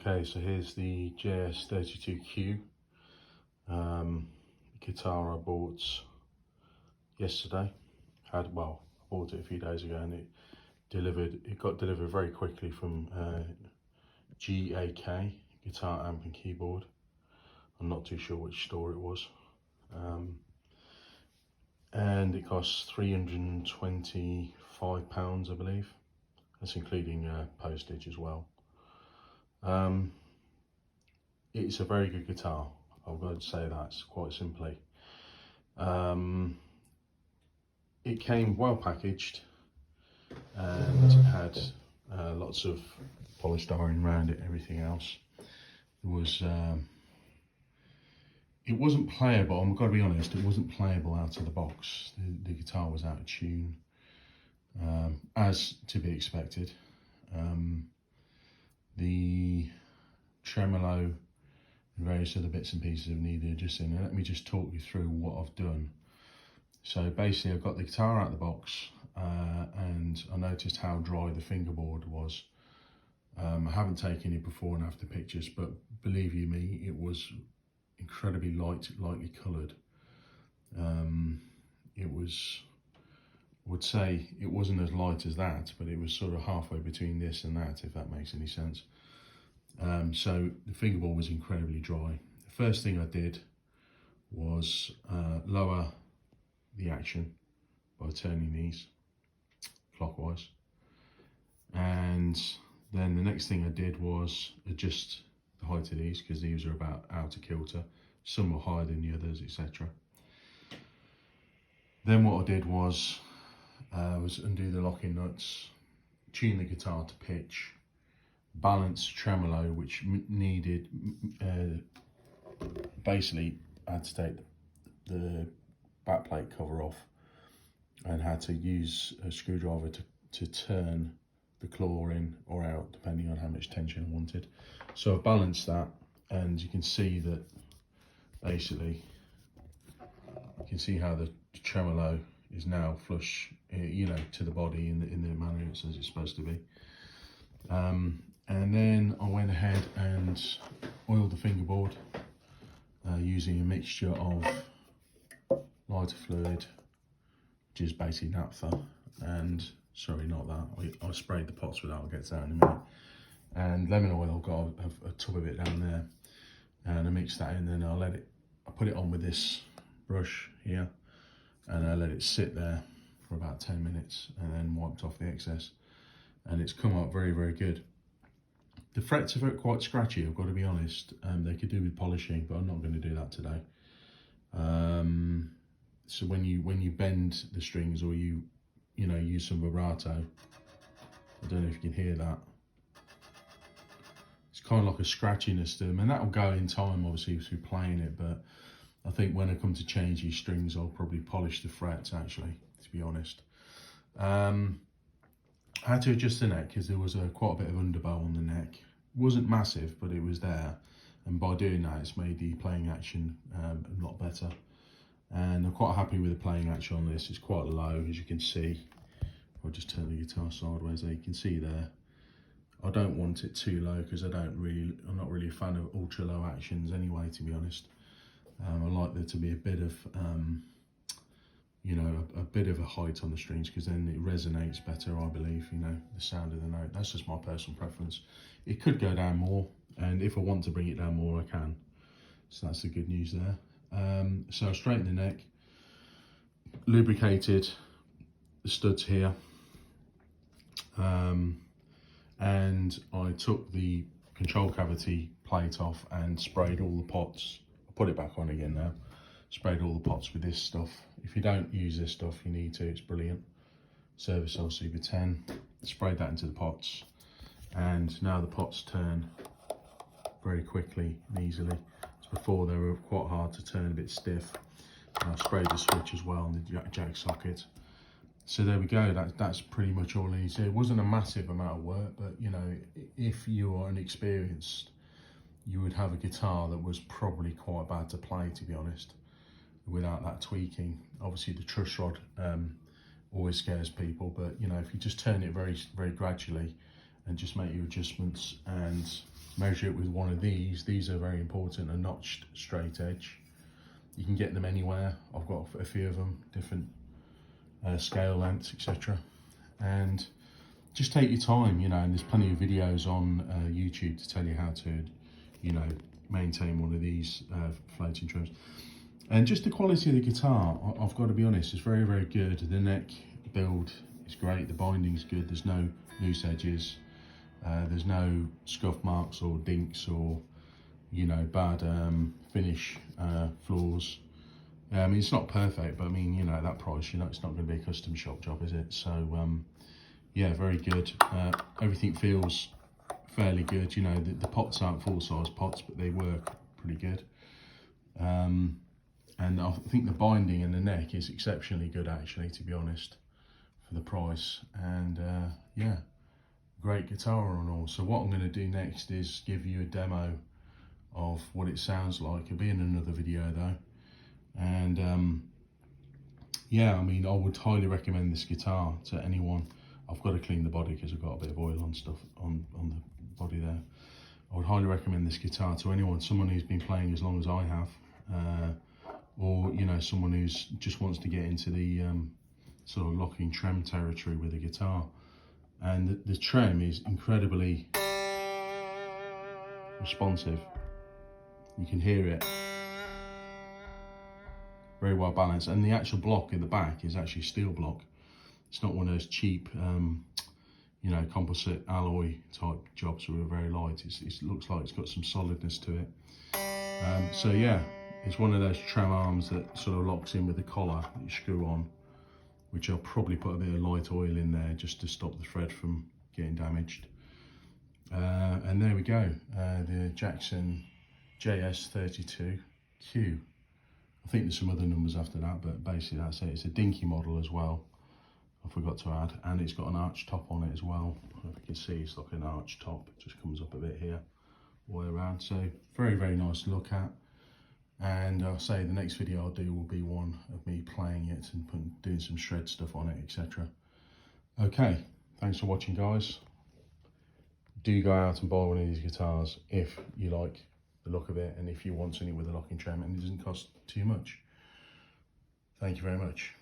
Okay, so here's the JS32Q guitar I bought yesterday. I bought it a few days ago, and it got delivered very quickly from GAK, Guitar Amp and Keyboard. I'm not too sure which store it was. And it costs £325, I believe. That's including postage as well. It's a very good guitar. I've got to say that, quite simply. It came well packaged and had lots of polystyrene around it, everything else. It wasn't playable, I've got to be honest, it wasn't playable out of the box. The guitar was out of tune, as to be expected. The tremolo and various other bits and pieces have needed adjusting. Now let me just talk you through what I've done. So basically I've got the guitar out of the box, and I noticed how dry the fingerboard was. I haven't taken it before and after pictures, but believe you me, it was incredibly lightly coloured. It was, I would say it wasn't as light as that, but it was sort of halfway between this and that, if that makes any sense. So the fingerboard was incredibly dry. The first thing I did was lower the action by turning these clockwise, and then the next thing I did was adjust the height of these, because these are about out of kilter. Some were higher than the others, etc. Then what I did was undo the locking nuts, tune the guitar to pitch, balance tremolo, which needed basically I had to take the backplate cover off and had to use a screwdriver to turn the claw in or out, depending on how much tension I wanted. So I balanced that, and you can see that basically you can see how the tremolo is now flush, to the body in the manner as it's supposed to be. And then I went ahead and oiled the fingerboard using a mixture of lighter fluid, which is basically naphtha, and sorry, not that, I sprayed the pots with that, I'll get to that in a minute, and lemon oil. I've got a tub of it down there, and I mixed that in, then I put it on with this brush here, and I let it sit there for about 10 minutes and then wiped off the excess, and it's come out very, very good. The frets are quite scratchy, I've got to be honest. They could do with polishing, but I'm not going to do that today. So when you bend the strings, or you use some vibrato, I don't know if you can hear that. It's kind of like a scratchiness to them, and that'll go in time, obviously, through playing it. But I think when I come to change these strings, I'll probably polish the frets, actually, to be honest. I had to adjust the neck because there was quite a bit of underbow on the neck. It wasn't massive, but it was there, and by doing that, it's made the playing action a lot better. And I'm quite happy with the playing action on this. It's quite low, as you can see. I'll just turn the guitar sideways there. You can see there. I don't want it too low because I'm not really a fan of ultra low actions anyway, to be honest. I like there to be a bit of a bit of a height on the strings, because then it resonates better, I believe, the sound of the note. That's just my personal preference. It could go down more, and if I want to bring it down more, I can. So that's the good news there. So I straightened the neck, lubricated the studs here, and I took the control cavity plate off and sprayed all the pots. I'll put it back on again now. Sprayed all the pots with this stuff. If you don't use this stuff, you need to, it's brilliant. Servicel Super 10, sprayed that into the pots, and now the pots turn very quickly and easily. Before they were quite hard to turn, a bit stiff. I sprayed the switch as well, and the jack socket. So there we go, that's pretty much all I need to say. It wasn't a massive amount of work, but if you are inexperienced, you would have a guitar that was probably quite bad to play, to be honest, without that tweaking. Obviously the truss rod always scares people, but if you just turn it very, very gradually and just make your adjustments and measure it with one of these. These are very important, a notched straight edge. You can get them anywhere. I've got a few of them, different scale lengths, etc. And just take your time, you know, and there's plenty of videos on YouTube to tell you how to, you know, maintain one of these floating trims. And just the quality of the guitar, I've got to be honest, it's very, very good. The neck build is great, the binding's good, there's no loose edges, there's no scuff marks or dinks or, you know, bad finish flaws. I mean, it's not perfect, but I mean, you know, at that price, you know, it's not going to be a custom shop job, is it? So, yeah, very good. Everything feels fairly good. You know, the pots aren't full-size pots, but they work pretty good. And I think the binding and the neck is exceptionally good, actually, to be honest, for the price. And yeah, great guitar and all. So what I'm going to do next is give you a demo of what it sounds like. It'll be in another video though. And yeah, I mean, I would highly recommend this guitar to anyone. I've got to clean the body because I've got a bit of oil on stuff on the body there. I would highly recommend this guitar to anyone, someone who's been playing as long as I have, or, you know, someone who's just wants to get into the sort of locking trem territory with a guitar. And the trem is incredibly responsive. You can hear it, very well balanced, and the actual block in the back is actually steel block. It's not one of those cheap, you know, composite alloy type jobs that are very light. It looks like it's got some solidness to it. So yeah, it's one of those trem arms that sort of locks in with the collar that you screw on, which I'll probably put a bit of light oil in there just to stop the thread from getting damaged. And there we go, the Jackson JS32Q. I think there's some other numbers after that, but basically that's it. It's a Dinky model as well, I forgot to add, and it's got an arch top on it as well. If you can see, it's like an arch top, it just comes up a bit here all the way around. So very, very nice to look at. And I'll say the next video I'll do will be one of me playing it and doing some shred stuff on it, etc. Okay, thanks for watching, guys. Do go out and buy one of these guitars if you like the look of it, and if you want something with a locking trem and it doesn't cost too much. Thank you very much.